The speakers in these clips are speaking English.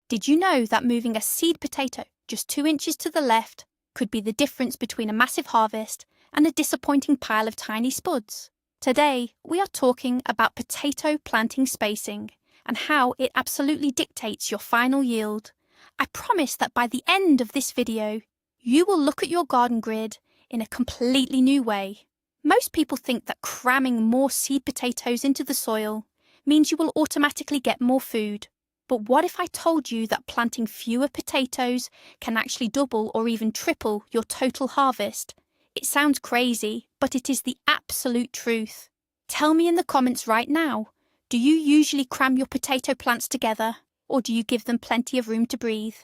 Did you know that moving a seed potato just 2 inches to the left could be the difference between a massive harvest and a disappointing pile of tiny spuds? Today, we are talking about potato planting spacing and how it absolutely dictates your final yield. I promise that by the end of this video, you will look at your garden grid in a completely new way. Most people think that cramming more seed potatoes into the soil means you will automatically get more food. But what if I told you that planting fewer potatoes can actually double or even triple your total harvest? It sounds crazy, but it is the absolute truth. Tell me in the comments right now, do you usually cram your potato plants together, or do you give them plenty of room to breathe?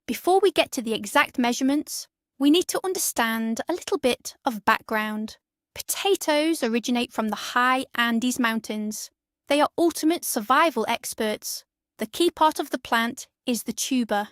Before we get to the exact measurements, we need to understand a little bit of background. Potatoes originate from the high Andes Mountains. They are ultimate survival experts. The key part of the plant is the tuber.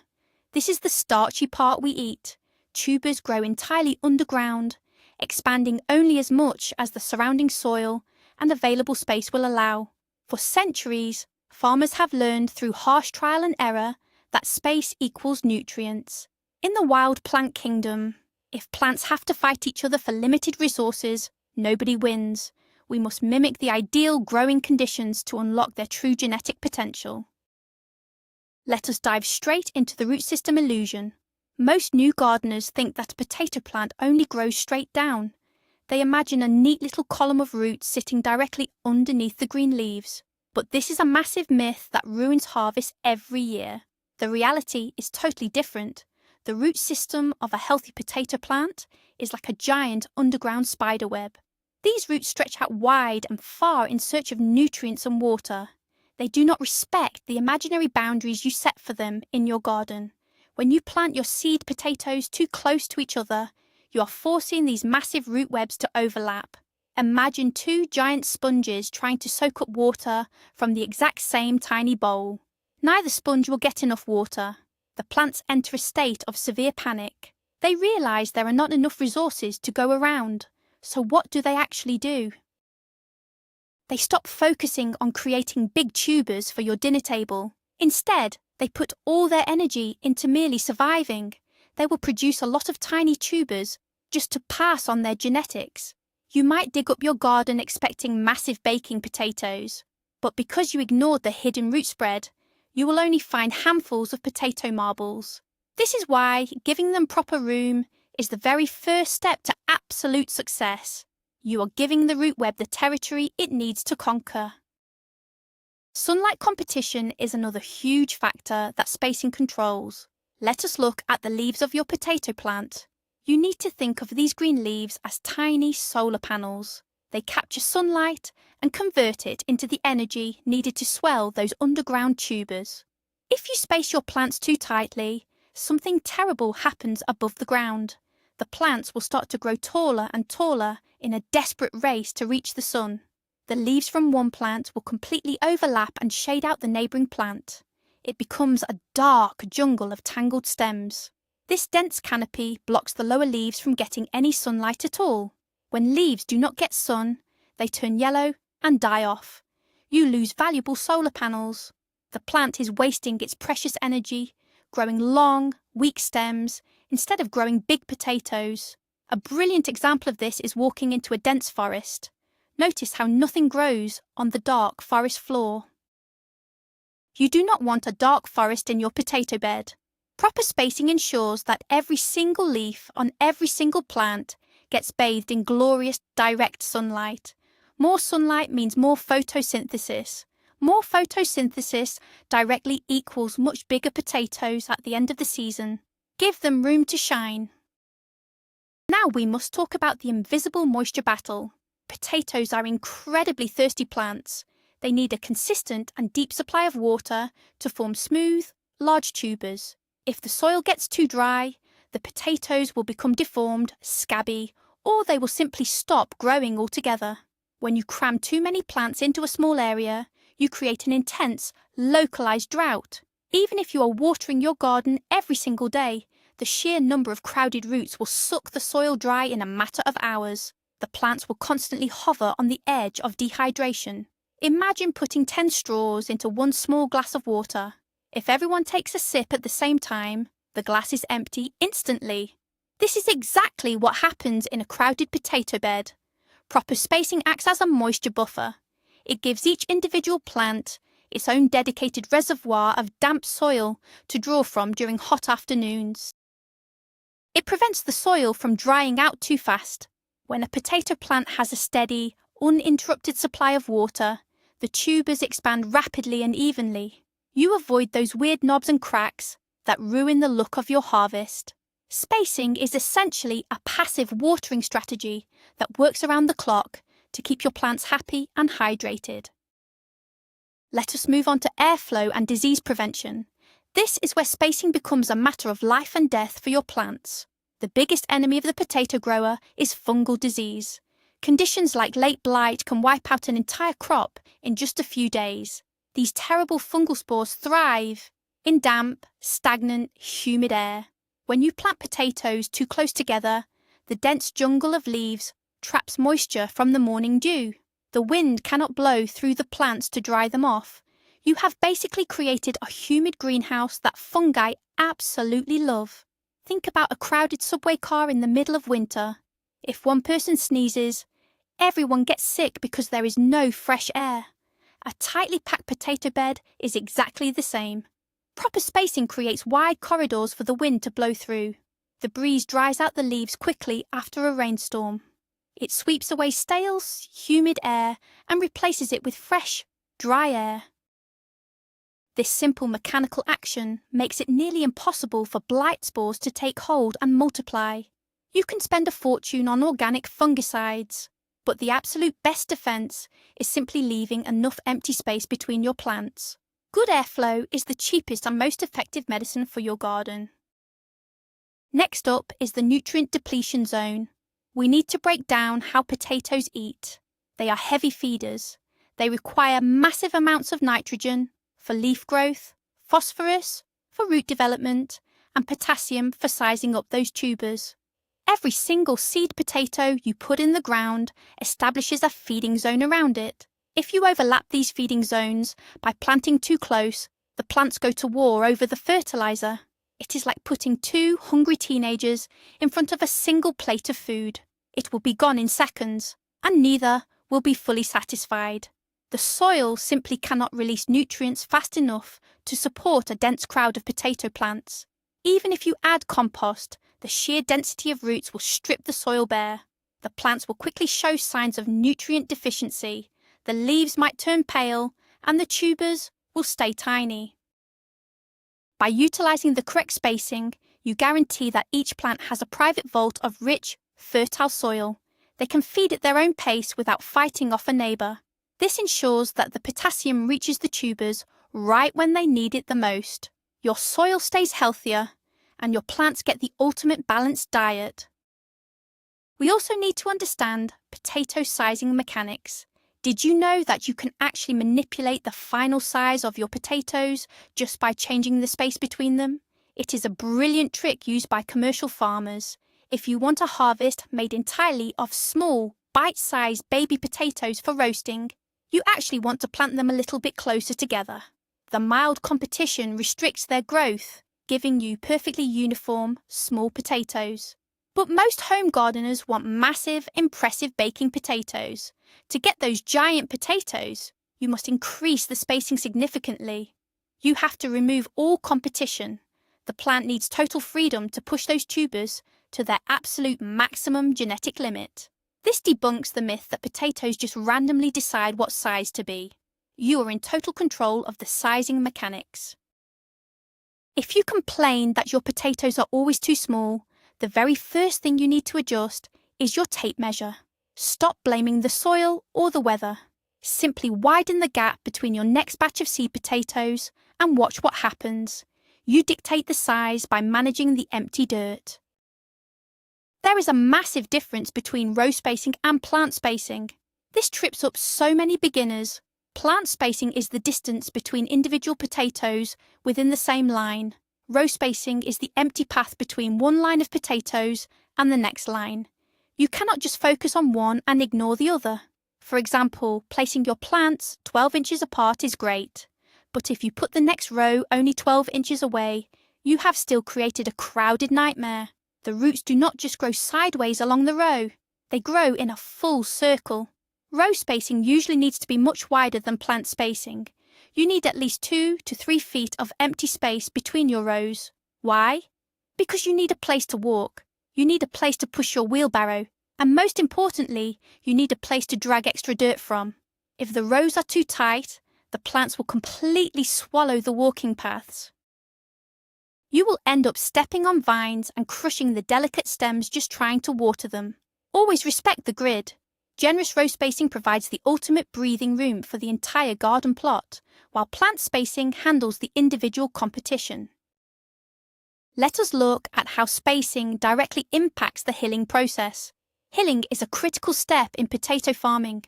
This is the starchy part we eat. Tubers grow entirely underground, expanding only as much as the surrounding soil and available space will allow. For centuries, farmers have learned through harsh trial and error that space equals nutrients. In the wild plant kingdom, if plants have to fight each other for limited resources, nobody wins. We must mimic the ideal growing conditions to unlock their true genetic potential. Let us dive straight into the root system illusion. Most new gardeners think that a potato plant only grows straight down. They imagine a neat little column of roots sitting directly underneath the green leaves. But this is a massive myth that ruins harvests every year. The reality is totally different. The root system of a healthy potato plant is like a giant underground spider web. These roots stretch out wide and far in search of nutrients and water. They do not respect the imaginary boundaries you set for them in your garden. When you plant your seed potatoes too close to each other, you are forcing these massive root webs to overlap. Imagine two giant sponges trying to soak up water from the exact same tiny bowl. Neither sponge will get enough water. The plants enter a state of severe panic. They realize there are not enough resources to go around. So what do they actually do? They stop focusing on creating big tubers for your dinner table. Instead, they put all their energy into merely surviving. They will produce a lot of tiny tubers just to pass on their genetics. You might dig up your garden expecting massive baking potatoes, but because you ignored the hidden root spread, you will only find handfuls of potato marbles. This is why giving them proper room is the very first step to absolute success. You are giving the root web the territory it needs to conquer. Sunlight competition is another huge factor that spacing controls. Let us look at the leaves of your potato plant. You need to think of these green leaves as tiny solar panels. They capture sunlight and convert it into the energy needed to swell those underground tubers. If you space your plants too tightly, something terrible happens above the ground. The plants will start to grow taller and taller in a desperate race to reach the sun. The leaves from one plant will completely overlap and shade out the neighbouring plant. It becomes a dark jungle of tangled stems. This dense canopy blocks the lower leaves from getting any sunlight at all. When leaves do not get sun, they turn yellow and die off. You lose valuable solar panels. The plant is wasting its precious energy, growing long, weak stems, instead of growing big potatoes. A brilliant example of this is walking into a dense forest. Notice how nothing grows on the dark forest floor. You do not want a dark forest in your potato bed. Proper spacing ensures that every single leaf on every single plant gets bathed in glorious direct sunlight. More sunlight means more photosynthesis. More photosynthesis directly equals much bigger potatoes at the end of the season. Give them room to shine. Now we must talk about the invisible moisture battle. Potatoes are incredibly thirsty plants. They need a consistent and deep supply of water to form smooth, large tubers. If the soil gets too dry, the potatoes will become deformed, scabby, or they will simply stop growing altogether. When you cram too many plants into a small area, you create an intense, localized drought. Even if you are watering your garden every single day, the sheer number of crowded roots will suck the soil dry in a matter of hours. The plants will constantly hover on the edge of dehydration. Imagine putting 10 straws into one small glass of water. If everyone takes a sip at the same time, the glass is empty instantly. This is exactly what happens in a crowded potato bed. Proper spacing acts as a moisture buffer. It gives each individual plant its own dedicated reservoir of damp soil to draw from during hot afternoons. It prevents the soil from drying out too fast. When a potato plant has a steady, uninterrupted supply of water, the tubers expand rapidly and evenly. You avoid those weird knobs and cracks that ruin the look of your harvest. Spacing is essentially a passive watering strategy that works around the clock to keep your plants happy and hydrated. Let us move on to airflow and disease prevention. This is where spacing becomes a matter of life and death for your plants. The biggest enemy of the potato grower is fungal disease. Conditions like late blight can wipe out an entire crop in just a few days. These terrible fungal spores thrive in damp, stagnant, humid air. When you plant potatoes too close together, the dense jungle of leaves traps moisture from the morning dew. The wind cannot blow through the plants to dry them off. You have basically created a humid greenhouse that fungi absolutely love. Think about a crowded subway car in the middle of winter. If one person sneezes, everyone gets sick because there is no fresh air. A tightly packed potato bed is exactly the same. Proper spacing creates wide corridors for the wind to blow through. The breeze dries out the leaves quickly after a rainstorm. It sweeps away stale, humid air and replaces it with fresh, dry air. This simple mechanical action makes it nearly impossible for blight spores to take hold and multiply. You can spend a fortune on organic fungicides, but the absolute best defense is simply leaving enough empty space between your plants. Good airflow is the cheapest and most effective medicine for your garden. Next up is the nutrient depletion zone. We need to break down how potatoes eat. They are heavy feeders. They require massive amounts of nitrogen for leaf growth, phosphorus for root development, and potassium for sizing up those tubers. Every single seed potato you put in the ground establishes a feeding zone around it. If you overlap these feeding zones by planting too close, the plants go to war over the fertilizer. It is like putting two hungry teenagers in front of a single plate of food. It will be gone in seconds, and neither will be fully satisfied. The soil simply cannot release nutrients fast enough to support a dense crowd of potato plants. Even if you add compost, the sheer density of roots will strip the soil bare. The plants will quickly show signs of nutrient deficiency. The leaves might turn pale, and the tubers will stay tiny. By utilising the correct spacing, you guarantee that each plant has a private vault of rich, fertile soil. They can feed at their own pace without fighting off a neighbour. This ensures that the potassium reaches the tubers right when they need it the most. Your soil stays healthier, and your plants get the ultimate balanced diet. We also need to understand potato sizing mechanics. Did you know that you can actually manipulate the final size of your potatoes just by changing the space between them? It is a brilliant trick used by commercial farmers. If you want a harvest made entirely of small, bite-sized baby potatoes for roasting, you actually want to plant them a little bit closer together. The mild competition restricts their growth, giving you perfectly uniform, small potatoes. But most home gardeners want massive, impressive baking potatoes. To get those giant potatoes, you must increase the spacing significantly. You have to remove all competition. The plant needs total freedom to push those tubers to their absolute maximum genetic limit. This debunks the myth that potatoes just randomly decide what size to be. You are in total control of the sizing mechanics. If you complain that your potatoes are always too small, the very first thing you need to adjust is your tape measure. Stop blaming the soil or the weather. Simply widen the gap between your next batch of seed potatoes and watch what happens. You dictate the size by managing the empty dirt. There is a massive difference between row spacing and plant spacing. This trips up so many beginners. Plant spacing is the distance between individual potatoes within the same line. Row spacing is the empty path between one line of potatoes and the next line. You cannot just focus on one and ignore the other. For example, placing your plants 12 inches apart is great, But if you put the next row only 12 inches away, you have still created a crowded nightmare. The roots do not just grow sideways along the row, they grow in a full circle. Row spacing usually needs to be much wider than plant spacing. You need at least 2 to 3 feet of empty space between your rows. Why? Because you need a place to walk, you need a place to push your wheelbarrow, and most importantly, you need a place to drag extra dirt from. If the rows are too tight, the plants will completely swallow the walking paths. You will end up stepping on vines and crushing the delicate stems just trying to water them. Always respect the grid. Generous row spacing provides the ultimate breathing room for the entire garden plot, while plant spacing handles the individual competition. Let us look at how spacing directly impacts the hilling process. Hilling is a critical step in potato farming.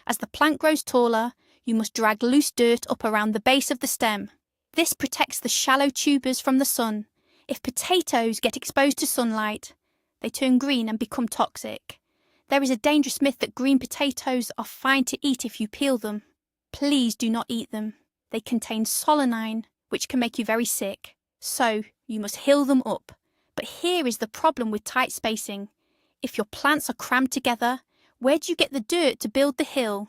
As the plant grows taller, you must drag loose dirt up around the base of the stem. This protects the shallow tubers from the sun. If potatoes get exposed to sunlight, they turn green and become toxic. There is a dangerous myth that green potatoes are fine to eat if you peel them. Please do not eat them. They contain solanine, which can make you very sick. So, you must hill them up. But here is the problem with tight spacing. If your plants are crammed together, where do you get the dirt to build the hill?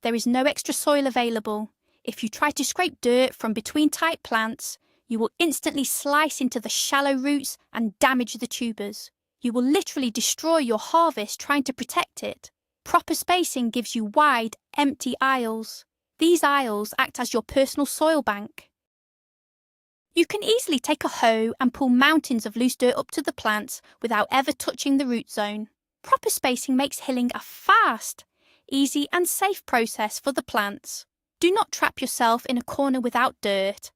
There is no extra soil available. If you try to scrape dirt from between tight plants, you will instantly slice into the shallow roots and damage the tubers. You will literally destroy your harvest trying to protect it. Proper spacing gives you wide, empty aisles. These aisles act as your personal soil bank. You can easily take a hoe and pull mountains of loose dirt up to the plants without ever touching the root zone. Proper spacing makes hilling a fast, easy and safe process for the plants. Do not trap yourself in a corner without dirt.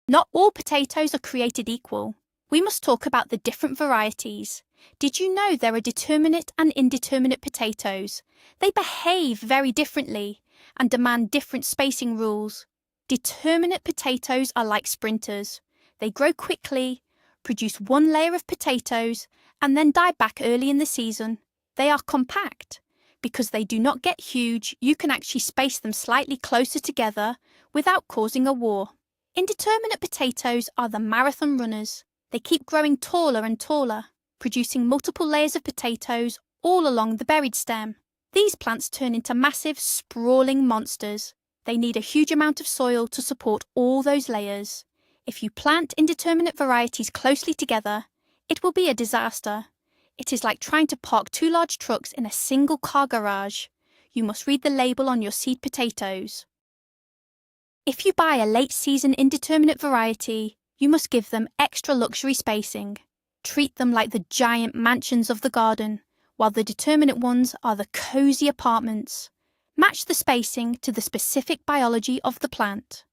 Not all potatoes are created equal. We must talk about the different varieties. Did you know there are determinate and indeterminate potatoes? They behave very differently and demand different spacing rules. Determinate potatoes are like sprinters. They grow quickly, produce one layer of potatoes, and then die back early in the season. They are compact. Because they do not get huge, you can actually space them slightly closer together without causing a war. Indeterminate potatoes are the marathon runners. They keep growing taller and taller, producing multiple layers of potatoes all along the buried stem. These plants turn into massive, sprawling monsters. They need a huge amount of soil to support all those layers. If you plant indeterminate varieties closely together, it will be a disaster. It is like trying to park 2 large trucks in a single car garage. You must read the label on your seed potatoes. If you buy a late-season indeterminate variety, you must give them extra luxury spacing. Treat them like the giant mansions of the garden, while the determinate ones are the cozy apartments. Match the spacing to the specific biology of the plant.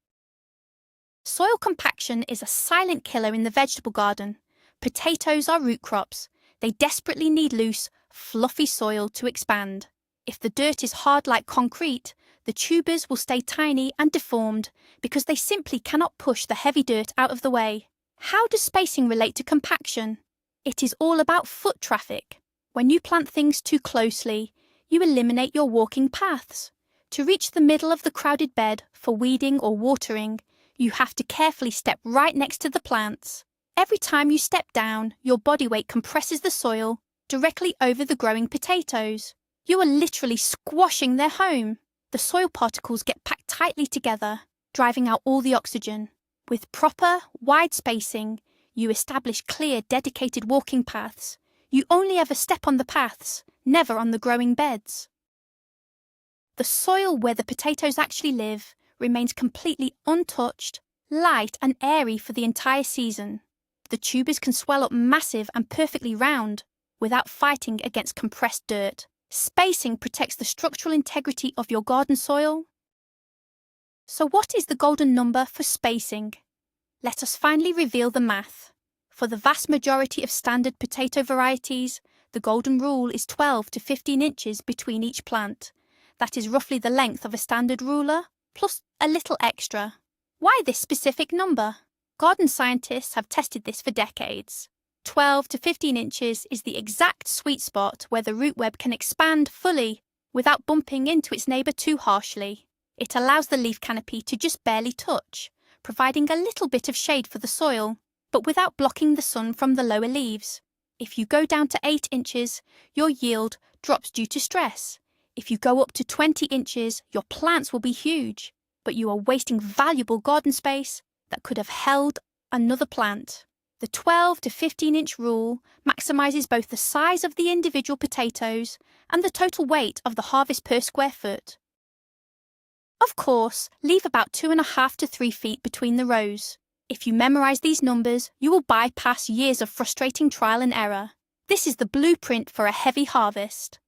Soil compaction is a silent killer in the vegetable garden. Potatoes are root crops. They desperately need loose, fluffy soil to expand. If the dirt is hard like concrete, the tubers will stay tiny and deformed because they simply cannot push the heavy dirt out of the way. How does spacing relate to compaction? It is all about foot traffic. When you plant things too closely, you eliminate your walking paths. To reach the middle of the crowded bed for weeding or watering, you have to carefully step right next to the plants. Every time you step down, your body weight compresses the soil directly over the growing potatoes. You are literally squashing their home. The soil particles get packed tightly together, driving out all the oxygen. With proper, wide spacing, you establish clear, dedicated walking paths. You only ever step on the paths, never on the growing beds. The soil where the potatoes actually live remains completely untouched, light and airy for the entire season. The tubers can swell up massive and perfectly round without fighting against compressed dirt. Spacing protects the structural integrity of your garden soil. So what is the golden number for spacing? Let us finally reveal the math. For the vast majority of standard potato varieties, the golden rule is 12 to 15 inches between each plant. That is roughly the length of a standard ruler, plus a little extra. Why this specific number? Garden scientists have tested this for decades. 12 to 15 inches is the exact sweet spot where the root web can expand fully without bumping into its neighbour too harshly. It allows the leaf canopy to just barely touch, providing a little bit of shade for the soil, but without blocking the sun from the lower leaves. If you go down to 8 inches, your yield drops due to stress. If you go up to 20 inches, your plants will be huge, but you are wasting valuable garden space that could have held another plant. The 12 to 15 inch rule maximizes both the size of the individual potatoes and the total weight of the harvest per square foot. Of course, leave about 2.5 to 3 feet between the rows. If you memorize these numbers, you will bypass years of frustrating trial and error. This is the blueprint for a heavy harvest.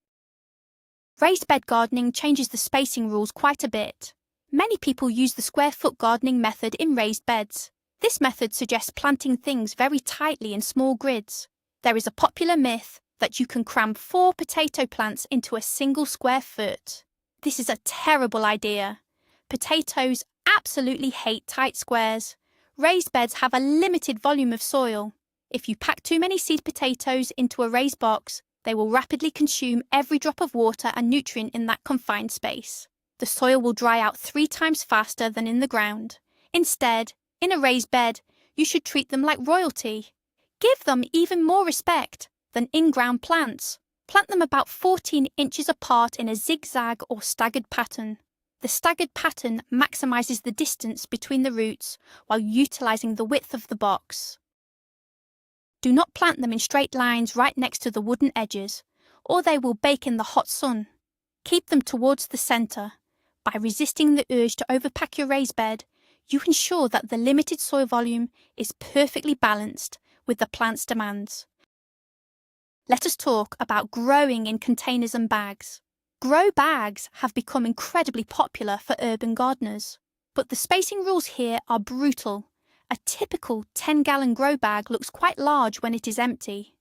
Raised bed gardening changes the spacing rules quite a bit. Many people use the square foot gardening method in raised beds. This method suggests planting things very tightly in small grids. There is a popular myth that you can cram 4 potato plants into a single square foot. This is a terrible idea. Potatoes absolutely hate tight squares. Raised beds have a limited volume of soil. If you pack too many seed potatoes into a raised box, they will rapidly consume every drop of water and nutrient in that confined space. The soil will dry out 3 times faster than in the ground. Instead, in a raised bed, you should treat them like royalty. Give them even more respect than in-ground plants. Plant them about 14 inches apart in a zigzag or staggered pattern. The staggered pattern maximizes the distance between the roots while utilizing the width of the box. Do not plant them in straight lines right next to the wooden edges, or they will bake in the hot sun. Keep them towards the center. By resisting the urge to overpack your raised bed, you ensure that the limited soil volume is perfectly balanced with the plant's demands. Let us talk about growing in containers and bags. Grow bags have become incredibly popular for urban gardeners, but the spacing rules here are brutal. A typical 10-gallon grow bag looks quite large when it is empty.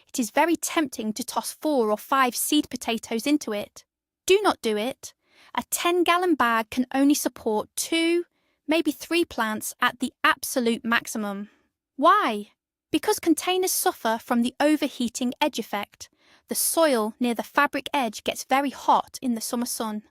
It is very tempting to toss 4 or 5 seed potatoes into it. Do not do it. A 10-gallon bag can only support 2, maybe 3 plants at the absolute maximum. Why? Because containers suffer from the overheating edge effect. The soil near the fabric edge gets very hot in the summer sun.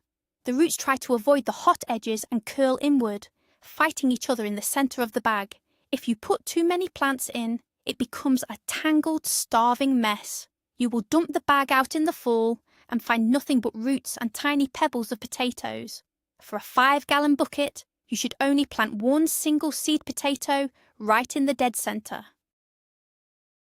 The roots try to avoid the hot edges and curl inward, fighting each other in the center of the bag. If you put too many plants in, it becomes a tangled, starving mess. You will dump the bag out in the fall and find nothing but roots and tiny pebbles of potatoes. For a 5-gallon bucket, you should only plant 1 single seed potato right in the dead center.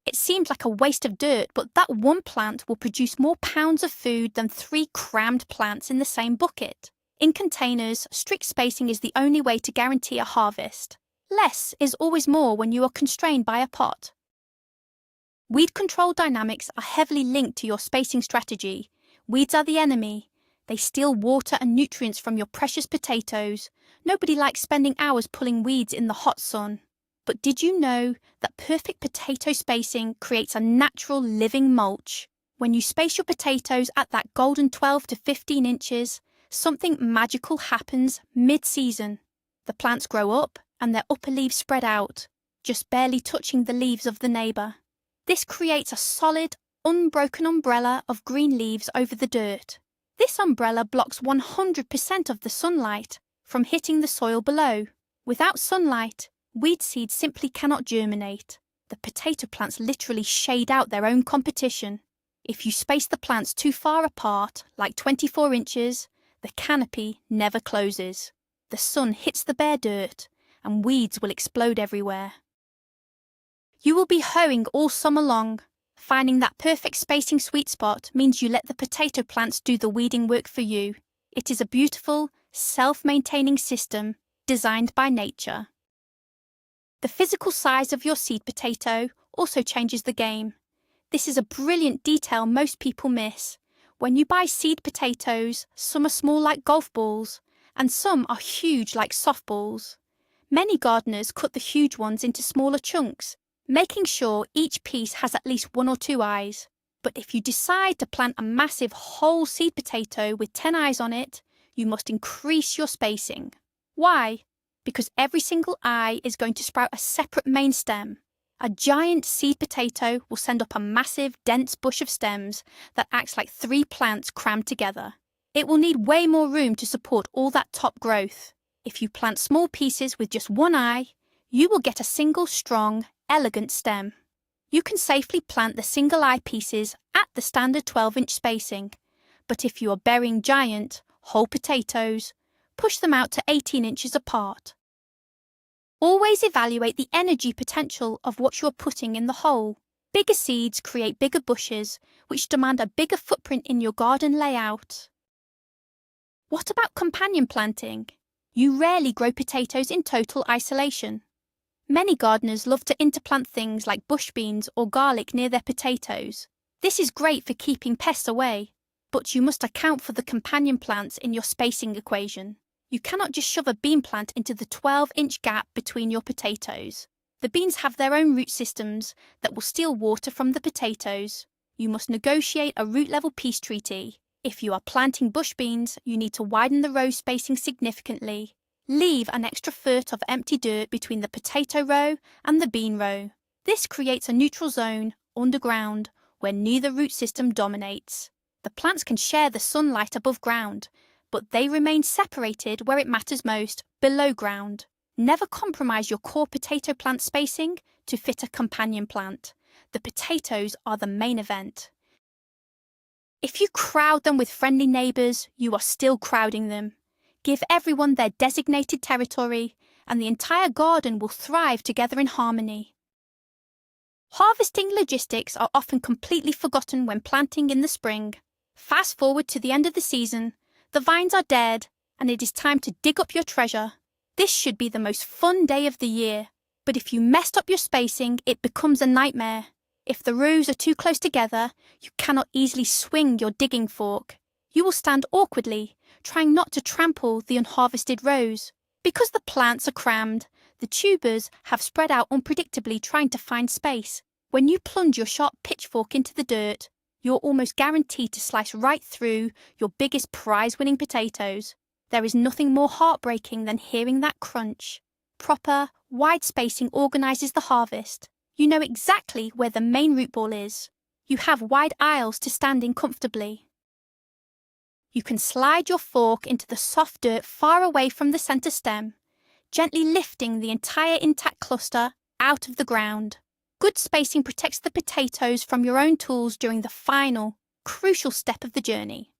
It seems like a waste of dirt, but that 1 plant will produce more pounds of food than 3 crammed plants in the same bucket. In containers, strict spacing is the only way to guarantee a harvest. Less is always more when you are constrained by a pot. Weed control dynamics are heavily linked to your spacing strategy. Weeds are the enemy. They steal water and nutrients from your precious potatoes. Nobody likes spending hours pulling weeds in the hot sun. But did you know that perfect potato spacing creates a natural living mulch? When you space your potatoes at that golden 12 to 15 inches, something magical happens mid-season. The plants grow up and their upper leaves spread out, just barely touching the leaves of the neighbour. This creates a solid, unbroken umbrella of green leaves over the dirt. This umbrella blocks 100% of the sunlight from hitting the soil below. Without sunlight, weed seeds simply cannot germinate. The potato plants literally shade out their own competition. If you space the plants too far apart, like 24 inches, the canopy never closes. The sun hits the bare dirt, and weeds will explode everywhere. You will be hoeing all summer long. Finding that perfect spacing sweet spot means you let the potato plants do the weeding work for you. It is a beautiful, self-maintaining system designed by nature. The physical size of your seed potato also changes the game. This is a brilliant detail most people miss. When you buy seed potatoes, some are small like golf balls, and some are huge like softballs. Many gardeners cut the huge ones into smaller chunks, making sure each piece has at least 1 or 2 eyes. But if you decide to plant a massive whole seed potato with 10 eyes on it, you must increase your spacing. Why? Because every single eye is going to sprout a separate main stem. A giant seed potato will send up a massive, dense bush of stems that acts like 3 plants crammed together. It will need way more room to support all that top growth. If you plant small pieces with just one eye, you will get a single strong, elegant stem. You can safely plant the single eye pieces at the standard 12-inch spacing, but if you are burying giant, whole potatoes, push them out to 18 inches apart. Always evaluate the energy potential of what you are putting in the hole. Bigger seeds create bigger bushes, which demand a bigger footprint in your garden layout. What about companion planting? You rarely grow potatoes in total isolation. Many gardeners love to interplant things like bush beans or garlic near their potatoes. This is great for keeping pests away, but you must account for the companion plants in your spacing equation. You cannot just shove a bean plant into the 12-inch gap between your potatoes. The beans have their own root systems that will steal water from the potatoes. You must negotiate a root-level peace treaty. If you are planting bush beans, you need to widen the row spacing significantly. Leave an extra foot of empty dirt between the potato row and the bean row. This creates a neutral zone, underground, where neither root system dominates. The plants can share the sunlight above ground, but they remain separated where it matters most, below ground. Never compromise your core potato plant spacing to fit a companion plant. The potatoes are the main event. If you crowd them with friendly neighbours, you are still crowding them. Give everyone their designated territory, and the entire garden will thrive together in harmony. Harvesting logistics are often completely forgotten when planting in the spring. Fast forward to the end of the season, the vines are dead, and it is time to dig up your treasure. This should be the most fun day of the year, but if you messed up your spacing, it becomes a nightmare. If the rows are too close together, you cannot easily swing your digging fork. You will stand awkwardly, trying not to trample the unharvested rows. Because the plants are crammed, the tubers have spread out unpredictably trying to find space. When you plunge your sharp pitchfork into the dirt, you're almost guaranteed to slice right through your biggest prize-winning potatoes. There is nothing more heartbreaking than hearing that crunch. Proper, wide spacing organises the harvest. You know exactly where the main root ball is. You have wide aisles to stand in comfortably. You can slide your fork into the soft dirt far away from the centre stem, gently lifting the entire intact cluster out of the ground. Good spacing protects the potatoes from your own tools during the final, crucial step of the journey.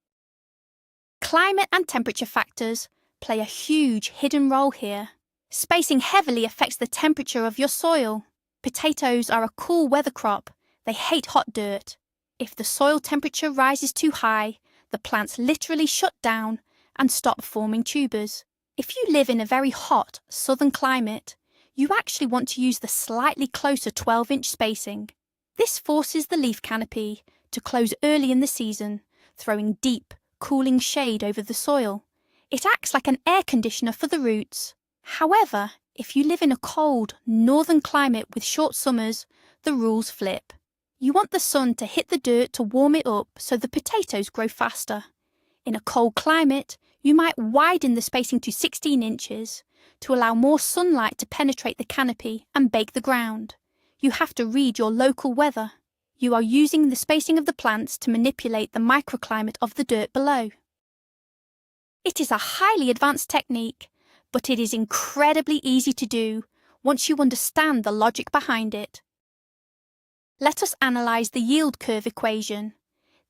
Climate and temperature factors play a huge hidden role here. Spacing heavily affects the temperature of your soil. Potatoes are a cool weather crop. They hate hot dirt. If the soil temperature rises too high, the plants literally shut down and stop forming tubers. If you live in a very hot southern climate, you actually want to use the slightly closer 12-inch spacing. This forces the leaf canopy to close early in the season, throwing deep, cooling shade over the soil. It acts like an air conditioner for the roots. However, if you live in a cold, northern climate with short summers, the rules flip. You want the sun to hit the dirt to warm it up so the potatoes grow faster. In a cold climate, you might widen the spacing to 16 inches to allow more sunlight to penetrate the canopy and bake the ground. You have to read your local weather. You are using the spacing of the plants to manipulate the microclimate of the dirt below. It is a highly advanced technique, but it is incredibly easy to do once you understand the logic behind it. Let us analyse the yield curve equation.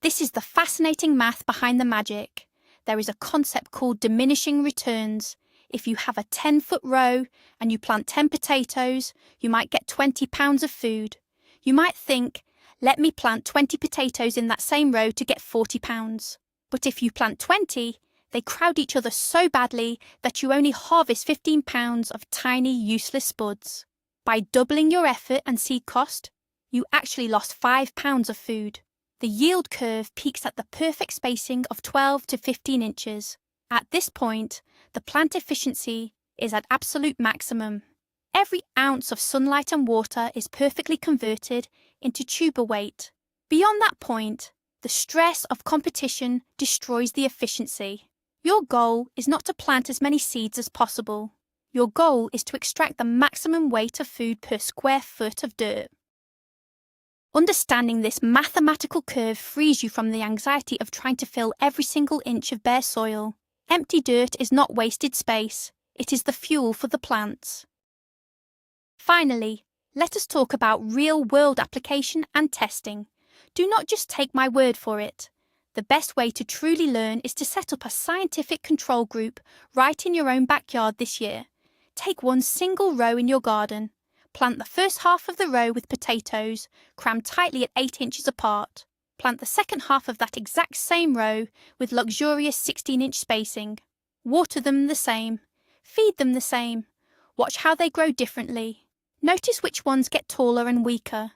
This is the fascinating math behind the magic. There is a concept called diminishing returns. If you have a 10-foot row and you plant 10 potatoes, you might get 20 pounds of food. You might think, let me plant 20 potatoes in that same row to get 40 pounds. But if you plant 20, they crowd each other so badly that you only harvest 15 pounds of tiny, useless spuds. By doubling your effort and seed cost, you actually lost 5 pounds of food. The yield curve peaks at the perfect spacing of 12 to 15 inches. At this point, the plant efficiency is at absolute maximum. Every ounce of sunlight and water is perfectly converted into tuber weight. Beyond that point, the stress of competition destroys the efficiency. Your goal is not to plant as many seeds as possible. Your goal is to extract the maximum weight of food per square foot of dirt. Understanding this mathematical curve frees you from the anxiety of trying to fill every single inch of bare soil. Empty dirt is not wasted space, it is the fuel for the plants. Finally, let us talk about real-world application and testing. Do not just take my word for it. The best way to truly learn is to set up a scientific control group right in your own backyard this year. Take one single row in your garden. Plant the first half of the row with potatoes, crammed tightly at 8 inches apart. Plant the second half of that exact same row with luxurious 16-inch spacing. Water them the same. Feed them the same. Watch how they grow differently. Notice which ones get taller and weaker.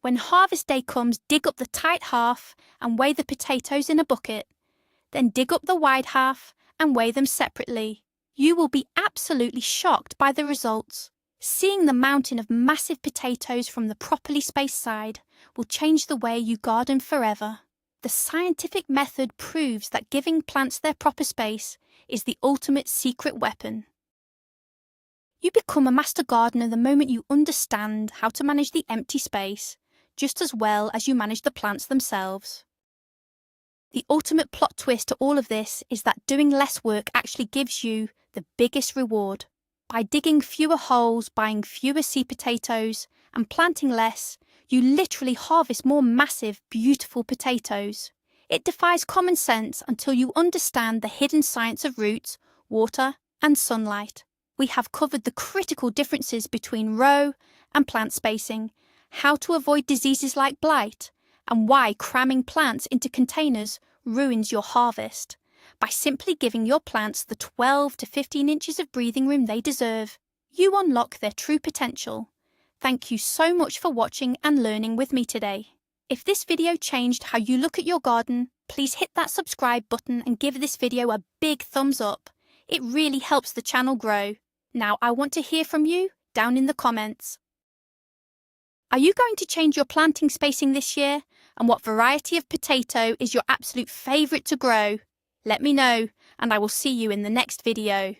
When harvest day comes, dig up the tight half and weigh the potatoes in a bucket. Then dig up the wide half and weigh them separately. You will be absolutely shocked by the results. Seeing the mountain of massive potatoes from the properly spaced side will change the way you garden forever. The scientific method proves that giving plants their proper space is the ultimate secret weapon. You become a master gardener the moment you understand how to manage the empty space, just as well as you manage the plants themselves. The ultimate plot twist to all of this is that doing less work actually gives you the biggest reward. By digging fewer holes, buying fewer seed potatoes, and planting less, you literally harvest more massive, beautiful potatoes. It defies common sense until you understand the hidden science of roots, water, and sunlight. We have covered the critical differences between row and plant spacing, how to avoid diseases like blight, and why cramming plants into containers ruins your harvest. By simply giving your plants the 12 to 15 inches of breathing room they deserve, you unlock their true potential. Thank you so much for watching and learning with me today. If this video changed how you look at your garden, please hit that subscribe button and give this video a big thumbs up. It really helps the channel grow. Now I want to hear from you down in the comments. Are you going to change your planting spacing this year? And what variety of potato is your absolute favourite to grow? Let me know, and I will see you in the next video.